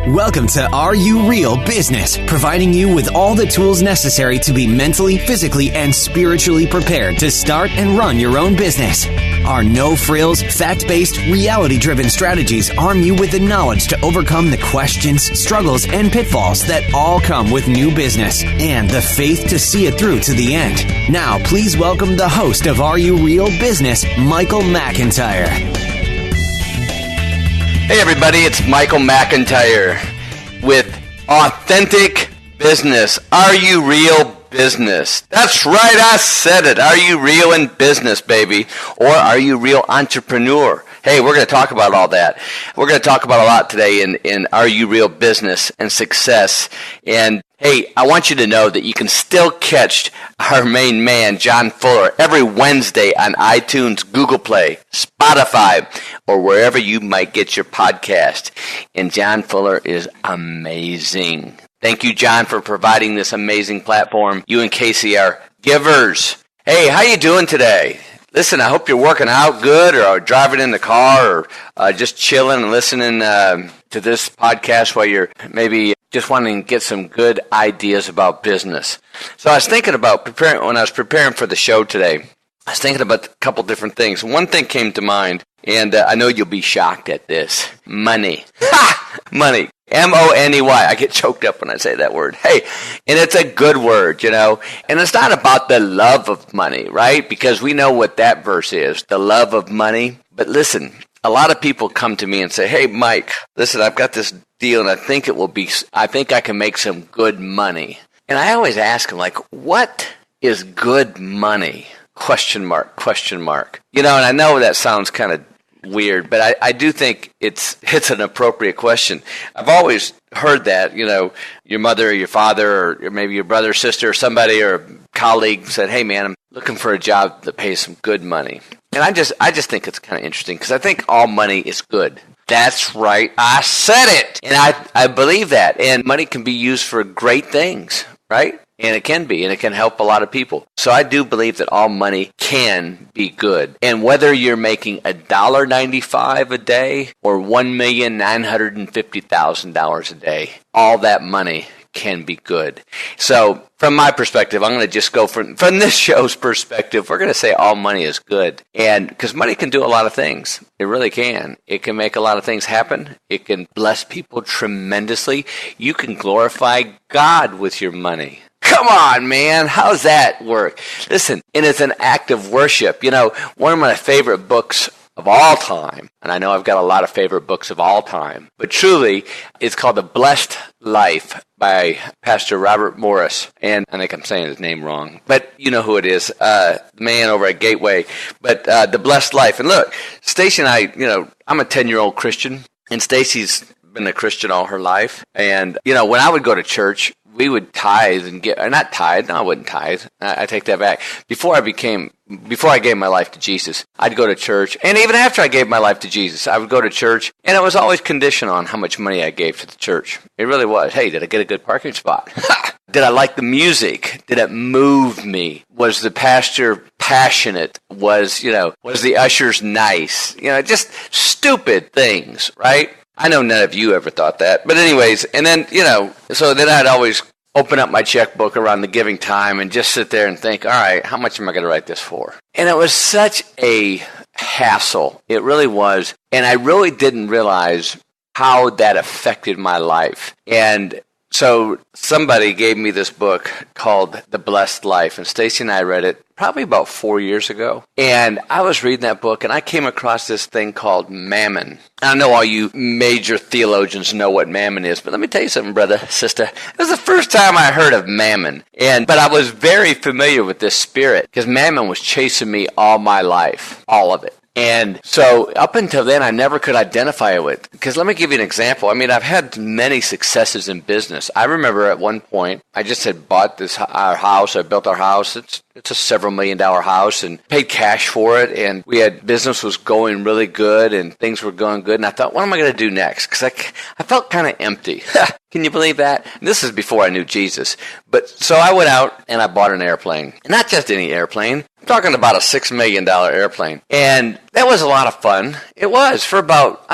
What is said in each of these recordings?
Welcome to Are You Real Business, providing you with all the tools necessary to be mentally, physically, and spiritually prepared to start and run your own business. Our no-frills, fact-based, reality-driven strategies arm you with the knowledge to overcome the questions, struggles, and pitfalls that all come with new business, and the faith to see it through to the end. Now, please welcome the host of Are You Real Business, Michael McIntyre. Hey everybody, it's Michael McIntyre with Authentic Business. Are you real business? That's right, I said it. Are you real in business, baby? Or are you real entrepreneur? Hey, we're going to talk about all that. We're going to talk about a lot today in Are You Real Business and Success. And hey, I want you to know that you can still catch our main man, John Fuller, every Wednesday on iTunes, Google Play, Spotify, or wherever you might get your podcast. And John Fuller is amazing. Thank you, John, for providing this amazing platform. You and Casey are givers. Hey, how you doing today? Listen, I hope you're working out good or driving in the car or just chilling and listening to this podcast while you're maybe just wanting to get some good ideas about business. So I was thinking about when I was preparing for the show today, I was thinking about a couple different things. One thing came to mind, and I know you'll be shocked at this. Money. Money. M-O-N-E-Y. I get choked up when I say that word. Hey, and it's a good word, you know. And it's not about the love of money, right? Because we know what that verse is, the love of money. But listen, a lot of people come to me and say, hey, Mike, listen, I've got this deal, and I think I can make some good money. And I always ask them, like, what is good money? Question mark, question mark. You know, and I know that sounds kind of weird, but I do think it's an appropriate question. I've always heard that, you know, your mother or your father or maybe your brother or sister or somebody or a colleague said, hey man, I'm looking for a job that pays some good money. And I just think it's kind of interesting because I think all money is good. That's right. I said it. And I believe that. And money can be used for great things, right? And it can be, and it can help a lot of people. So I do believe that all money can be good. And whether you're making $1.95 a day or $1,950,000 a day, all that money can be good. So from my perspective, I'm going to just go from this show's perspective, we're going to say all money is good. And because money can do a lot of things. It really can. It can make a lot of things happen. It can bless people tremendously. You can glorify God with your money. Come on, man. How's that work? Listen, and it's an act of worship. You know, one of my favorite books of all time, and I know I've got a lot of favorite books of all time, but truly, it's called The Blessed Life by Pastor Robert Morris. And I think I'm saying his name wrong, but you know who it is, the man over at Gateway. But The Blessed Life. And look, Stacy and I, you know, I'm a 10-year-old Christian, and Stacy's been a Christian all her life. And, you know, when I would go to church, we would tithe and not tithe. No, I wouldn't tithe. I take that back. Before I gave my life to Jesus, I'd go to church. And even after I gave my life to Jesus, I would go to church. And it was always conditional on how much money I gave to the church. It really was. Hey, did I get a good parking spot? Did I like the music? Did it move me? Was the pastor passionate? Was the ushers nice? You know, just stupid things, right? I know none of you ever thought that. But anyways, and then, you know, so then I'd always open up my checkbook around the giving time and just sit there and think, all right, how much am I going to write this for? And it was such a hassle. It really was. And I really didn't realize how that affected my life. And so somebody gave me this book called The Blessed Life, and Stacy and I read it probably about 4 years ago. And I was reading that book, and I came across this thing called mammon. I know all you major theologians know what mammon is, but let me tell you something, brother, sister. It was the first time I heard of mammon, but I was very familiar with this spirit because mammon was chasing me all my life, all of it. And so up until then, I never could identify it with, because let me give you an example. I mean, I've had many successes in business. I remember at one point, I just had bought our house. I built our house. It's a several $1 million house and paid cash for it. And business was going really good and things were going good. And I thought, what am I going to do next? Because I felt kind of empty. Can you believe that? And this is before I knew Jesus. But so I went out and I bought an airplane. And not just any airplane. I'm talking about a $6 million airplane. And that was a lot of fun. It was for about,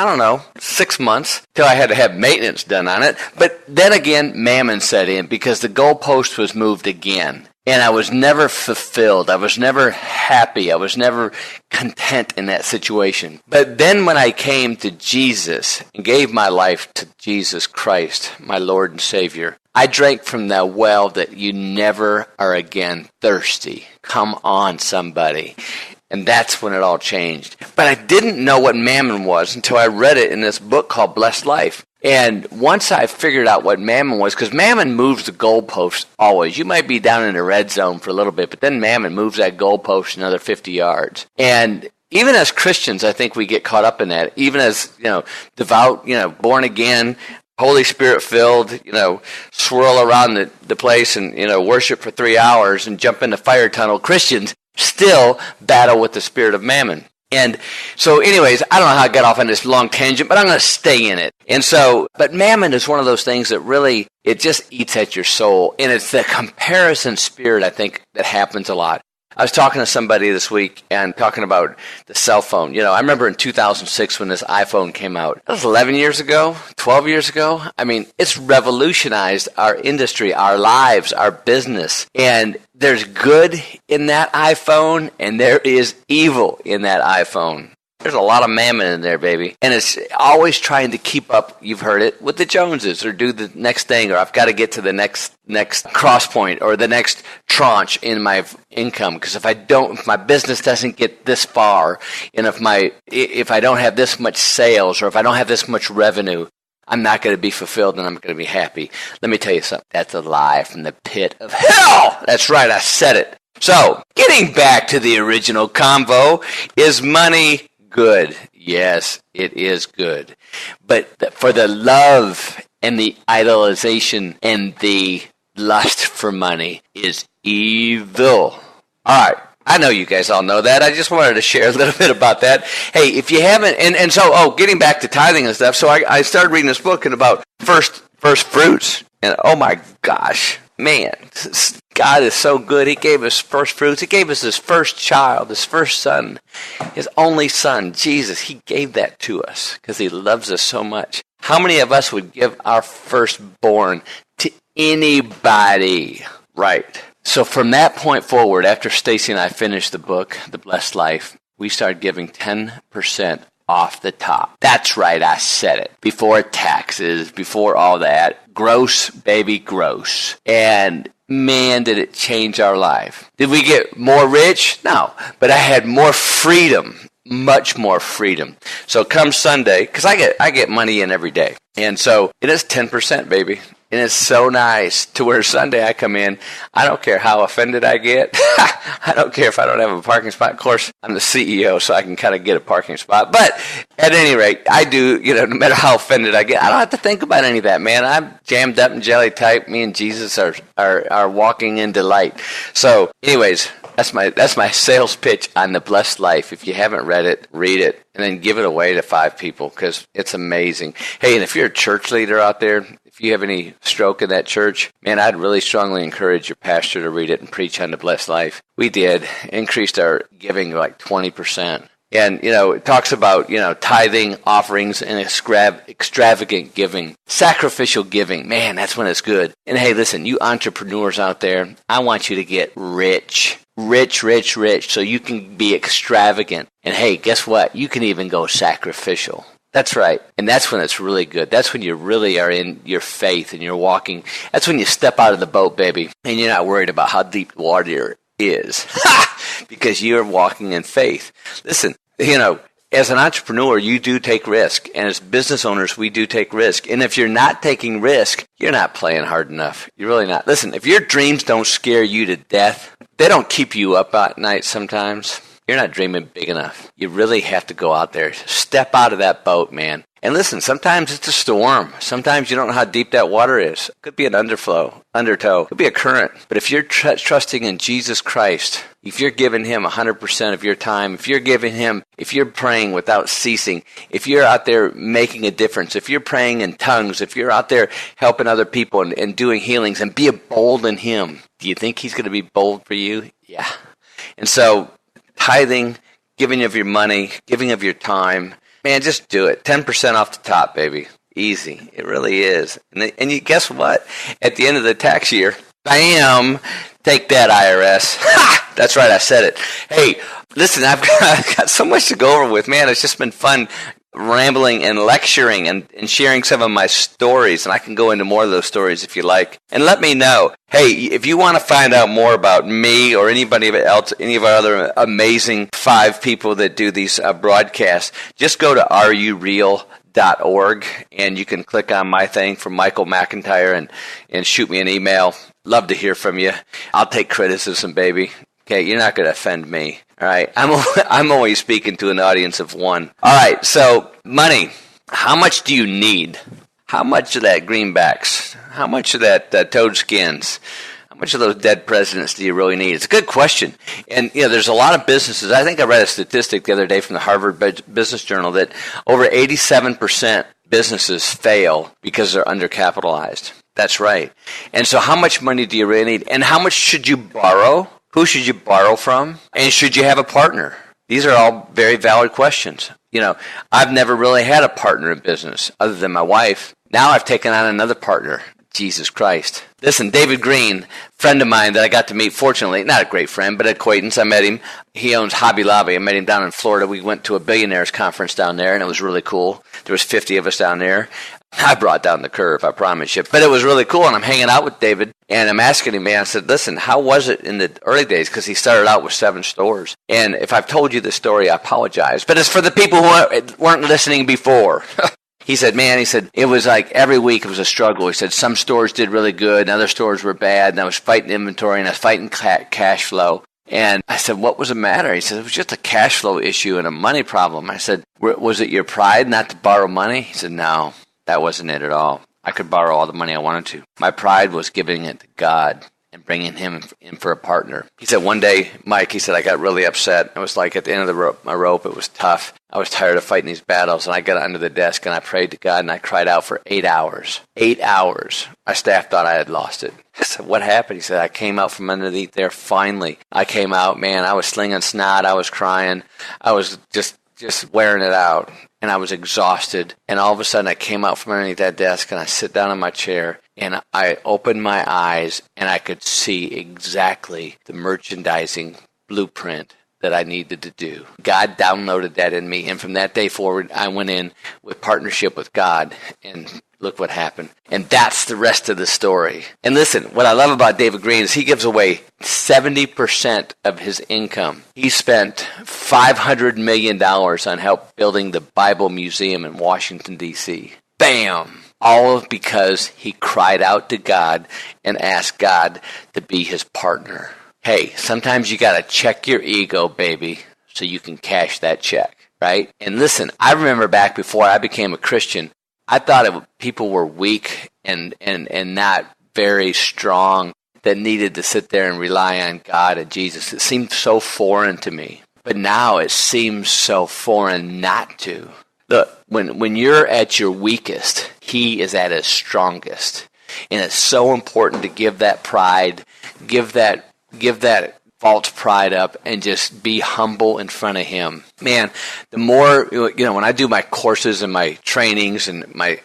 6 months till I had to have maintenance done on it. But then again, mammon set in because the goalpost was moved again. And I was never fulfilled. I was never happy. I was never content in that situation. But then when I came to Jesus and gave my life to Jesus Christ, my Lord and Savior, I drank from that well that you never are again thirsty. Come on, somebody. And that's when it all changed. But I didn't know what mammon was until I read it in this book called Blessed Life. And once I figured out what mammon was, because mammon moves the goalpost always. You might be down in the red zone for a little bit, but then mammon moves that goalpost another 50 yards. And even as Christians, I think we get caught up in that. Even as, devout, born again, Holy Spirit filled, swirl around the place and, worship for 3 hours and jump in the fire tunnel. Christians still battle with the spirit of mammon. And so anyways, I don't know how I got off on this long tangent, but I'm going to stay in it. And so, but mammon is one of those things that really, it just eats at your soul. And it's the comparison spirit, I think, that happens a lot. I was talking to somebody this week and talking about the cell phone. I remember in 2006 when this iPhone came out. That was 11 years ago, 12 years ago. I mean, it's revolutionized our industry, our lives, our business. And there's good in that iPhone and there is evil in that iPhone. There's a lot of mammon in there, baby. And it's always trying to keep up, you've heard it, with the Joneses or do the next thing or I've got to get to the next cross point or the next tranche in my income. Because if my business doesn't get this far and if I don't have this much sales or if I don't have this much revenue, I'm not going to be fulfilled and I'm going to be happy. Let me tell you something. That's a lie from the pit of hell. That's right. I said it. So getting back to the original convo, is money good? Yes, it is good. But for the love and the idolization and the lust for money is evil. All right. I know you guys all know that. I just wanted to share a little bit about that. Hey, if you haven't, and so, getting back to tithing and stuff, so I started reading this book and about first fruits. And oh my gosh, man, God is so good. He gave us first fruits. He gave us his first child, his first son, his only son, Jesus. He gave that to us because he loves us so much. How many of us would give our firstborn to anybody? Right. So from that point forward, after Stacy and I finished the book, The Blessed Life, we started giving 10% off the top. That's right, I said it. Before taxes, before all that. Gross, baby, gross. And man, did it change our life. Did we get more rich? No. But I had more freedom. Much more freedom. So come Sunday, because I get money in every day. And so it is 10%, baby. And it's so nice to where Sunday I come in, I don't care how offended I get. I don't care if I don't have a parking spot. Of course, I'm the CEO, so I can kind of get a parking spot. But at any rate, I do, no matter how offended I get, I don't have to think about any of that, man. I'm jammed up and jelly type. Me and Jesus are walking in delight. So anyways, that's my sales pitch on The Blessed Life. If you haven't read it, read it. And then give it away to 5 people because it's amazing. Hey, and if you're a church leader out there, if you have any stroke in that church, man, I'd really strongly encourage your pastor to read it and preach on The Blessed Life. We did. Increased our giving like 20%. And, it talks about, tithing, offerings, and extravagant giving. Sacrificial giving. Man, that's when it's good. And hey, listen, you entrepreneurs out there, I want you to get rich. Rich, so you can be extravagant. And hey, guess what? You can even go sacrificial. That's right. And that's when it's really good. That's when you really are in your faith and you're walking. That's when you step out of the boat, baby, and you're not worried about how deep the water is. Because you're walking in faith. Listen, as an entrepreneur, you do take risk. And as business owners, we do take risk. And if you're not taking risk, you're not playing hard enough. You're really not. Listen, if your dreams don't scare you to death, they don't keep you up at night sometimes, you're not dreaming big enough. You really have to go out there, step out of that boat, man. And listen, sometimes it's a storm. Sometimes you don't know how deep that water is. It could be an undertow. It could be a current. But if you're trusting in Jesus Christ, if you're giving him 100% of your time, if you're praying without ceasing, if you're out there making a difference, if you're praying in tongues, if you're out there helping other people and doing healings and be bold in him, do you think he's going to be bold for you? Yeah. And so tithing, giving of your money, giving of your time, man, just do it. 10% off the top, baby. Easy. It really is. And you guess what? At the end of the tax year, bam, take that, IRS. Ha! That's right, I said it. Hey, listen, I've got so much to go over with. Man, it's just been fun rambling and lecturing and sharing some of my stories, and I can go into more of those stories if you like. And let me know, hey, if you want to find out more about me or anybody else, any of our other amazing 5 people that do these broadcasts, just go to areyoureal.org, and you can click on my thing for Michael McIntyre and shoot me an email. Love to hear from you. I'll take criticism, baby. Okay, you're not going to offend me. All right, I'm always speaking to an audience of 1. All right, so money. How much do you need? How much of that greenbacks? How much of that toad skins? How much of those dead presidents do you really need? It's a good question. And, there's a lot of businesses. I think I read a statistic the other day from the Harvard Business Journal that over 87% businesses fail because they're undercapitalized. That's right. And so how much money do you really need? And how much should you borrow? Who should you borrow from? And should you have a partner? These are all very valid questions. I've never really had a partner in business other than my wife. Now I've taken on another partner, Jesus Christ. Listen, David Green, friend of mine that I got to meet, fortunately, not a great friend, but an acquaintance. I met him. He owns Hobby Lobby. I met him down in Florida. We went to a billionaires conference down there, and it was really cool. There was 50 of us down there. I brought down the curve, I promise you. But it was really cool, and I'm hanging out with David, and I'm asking him, man, I said, listen, how was it in the early days? Because he started out with 7 stores. And if I've told you the story, I apologize. But it's for the people who weren't listening before. He said, it was like every week it was a struggle. He said some stores did really good, and other stores were bad, and I was fighting inventory, and I was fighting cash flow. And I said, what was the matter? He said, it was just a cash flow issue and a money problem. I said, was it your pride not to borrow money? He said, no. That wasn't it at all. I could borrow all the money I wanted to. My pride was giving it to God and bringing him in for a partner. He said one day, Mike, he said, I got really upset. It was like at the end of my rope, it was tough. I was tired of fighting these battles, and I got under the desk, and I prayed to God, and I cried out for 8 hours. 8 hours. My staff thought I had lost it. I said, what happened? He said, I came out from underneath there finally. I came out, man, I was slinging snot. I was crying. I was just wearing it out. And I was exhausted, and all of a sudden I came out from underneath that desk, and I sit down in my chair, and I opened my eyes, and I could see exactly the merchandising blueprint that I needed to do. God downloaded that in me, and from that day forward, I went in with partnership with God, and look what happened. And that's the rest of the story. And listen, what I love about David Green is he gives away 70% of his income. He spent $500 million on help building the Bible Museum in Washington, D.C. Bam! All because he cried out to God and asked God to be his partner. Hey, sometimes you got to check your ego, baby, so you can cash that check, right? And listen, I remember back before I became a Christian, I thought people were weak and not very strong that needed to sit there and rely on God and Jesus. It seemed so foreign to me. But now it seems so foreign not to. Look, when you're at your weakest, he is at his strongest. And it's so important to give that pride, give that false pride up, and just be humble in front of him. Man, the more, when I do my courses and my trainings and my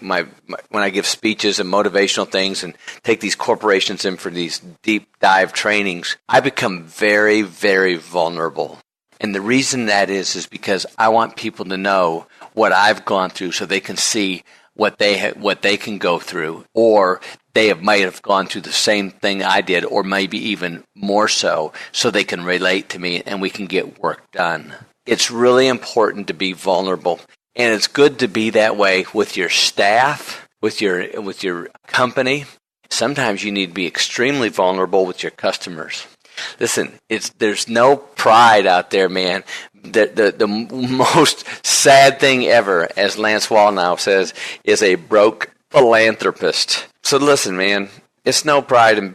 when I give speeches and motivational things and take these corporations in for these deep dive trainings, I become very, very vulnerable. And the reason that is because I want people to know what I've gone through so they can see what they can go through, or they might have gone through the same thing I did, or maybe even more so they can relate to me and we can get work done. It's really important to be vulnerable, and it's good to be that way with your staff, with your company. Sometimes you need to be extremely vulnerable with your customers. Listen, there's no pride out there, man. The most sad thing ever, as Lance Wallnau says, is a broke philanthropist. So listen, man, it's no pride in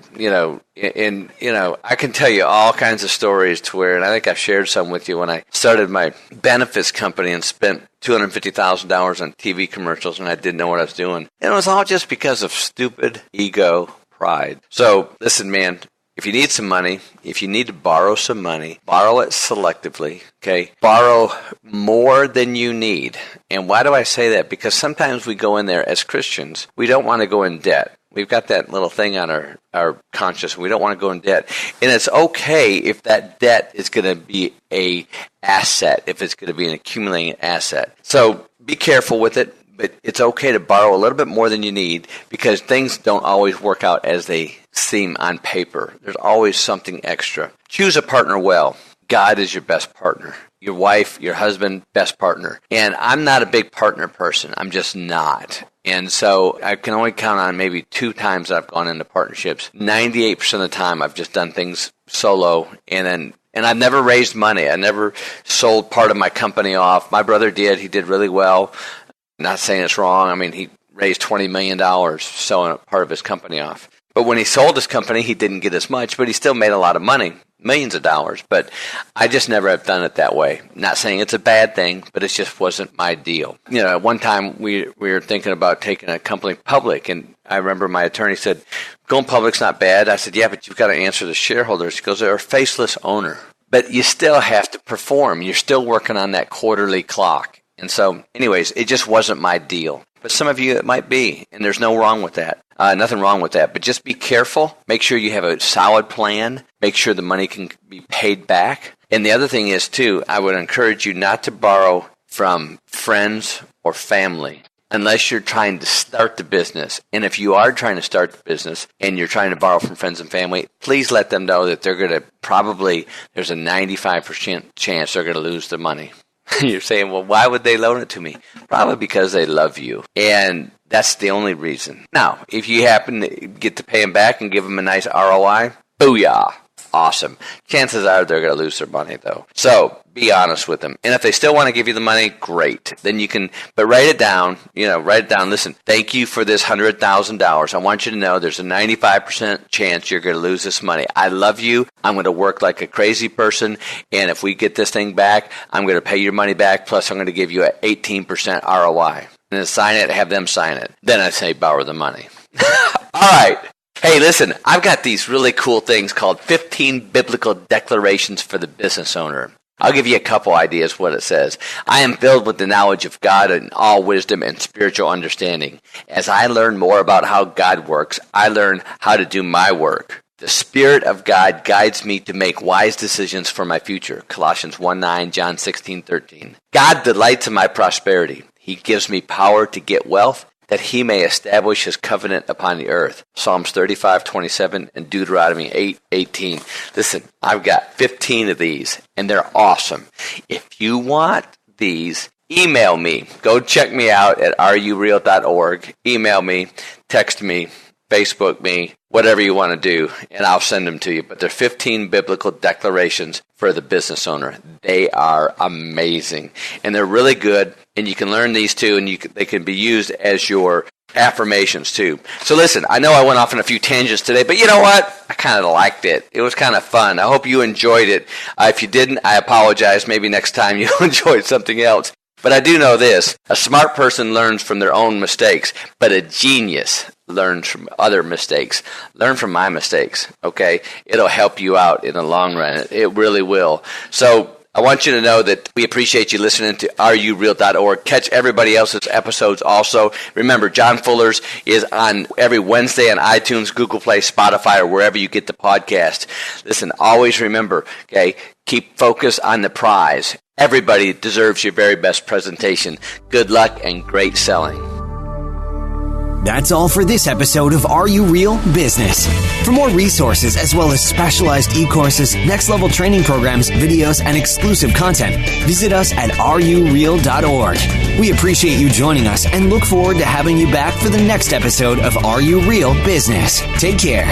I can tell you all kinds of stories to where, and I think I've shared some with you, when I started my benefits company and spent $250,000 on TV commercials and I didn't know what I was doing. And it was all just because of stupid ego pride. So listen, man, if you need some money, if you need to borrow some money, borrow it selectively, okay? Borrow more than you need. And why do I say that? Because sometimes we go in there as Christians, we don't want to go in debt. We've got that little thing on our conscience. We don't want to go in debt. And it's okay if that debt is going to be a asset, if it's going to be an accumulating asset. So be careful with it, but it's okay to borrow a little bit more than you need because things don't always work out as they seem on paper. There's always something extra. Choose a partner well. God is your best partner. Your wife, your husband, best partner. And I'm not a big partner person. I'm just not. And so I can only count on maybe 2 times I've gone into partnerships. 98% of the time I've just done things solo and I've never raised money. I never sold part of my company off. My brother did. He did really well. Not saying it's wrong. I mean, he raised $20 million selling part of his company off. But when he sold his company, he didn't get as much, but he still made a lot of money, millions of dollars. But I just never have done it that way. Not saying it's a bad thing, but it just wasn't my deal. You know, at one time we were thinking about taking a company public, and I remember my attorney said, going public's not bad. I said, yeah, but you've got to answer the shareholders. He goes, they're a faceless owner. But you still have to perform. You're still working on that quarterly clock. And so, anyways, it just wasn't my deal. But some of you, it might be, and there's no wrong with that. Nothing wrong with that. But just be careful. Make sure you have a solid plan. Make sure the money can be paid back. And the other thing is, too, I would encourage you not to borrow from friends or family unless you're trying to start the business. And if you are trying to start the business and you're trying to borrow from friends and family, please let them know that they're going to there's a 95% chance they're going to lose the money. You're saying, well, why would they loan it to me? Probably because they love you. And that's the only reason. Now, if you happen to get to pay them back and give them a nice ROI, booyah. Awesome. Chances are they're going to lose their money, though. So be honest with them. And if they still want to give you the money, great. Then you can, but write it down. Listen, thank you for this $100,000. I want you to know there's a 95% chance you're going to lose this money. I love you. I'm going to work like a crazy person. And if we get this thing back, I'm going to pay your money back. Plus, I'm going to give you an 18% ROI. And then sign it, have them sign it. Then I say borrow the money. All right. Hey, listen, I've got these really cool things called 15 Biblical Declarations for the Business Owner. I'll give you a couple ideas what it says. I am filled with the knowledge of God and all wisdom and spiritual understanding. As I learn more about how God works, I learn how to do my work. The Spirit of God guides me to make wise decisions for my future. Colossians 1:9, John 16:13. God delights in my prosperity. He gives me power to get wealth, that he may establish his covenant upon the earth. Psalms 35:27 and Deuteronomy 8:18. Listen, I've got 15 of these, and they're awesome. If you want these, email me. Go check me out at rureal.org. Email me, text me, Facebook me, whatever you want to do, and I'll send them to you. But they're 15 biblical declarations for the business owner. They are amazing, and they're really good, and you can learn these too, and they can be used as your affirmations too. So listen, I know I went off on a few tangents today, but you know what? I kind of liked it. It was kind of fun. I hope you enjoyed it. If you didn't, I apologize. Maybe next time you'll enjoy something else. But I do know this. A smart person learns from their own mistakes, but a genius learns from other mistakes. Learn from my mistakes, okay? It'll help you out in the long run. It really will. So I want you to know that we appreciate you listening to rureal.org. Catch everybody else's episodes also. Remember, John Fuller's is on every Wednesday on iTunes, Google Play, Spotify, or wherever you get the podcast. Listen, always remember, okay, keep focused on the prize. Everybody deserves your very best presentation. Good luck and great selling. That's all for this episode of Are You Real Business. For more resources as well as specialized e-courses, next-level training programs, videos, and exclusive content, visit us at rureal.org. We appreciate you joining us and look forward to having you back for the next episode of Are You Real Business. Take care.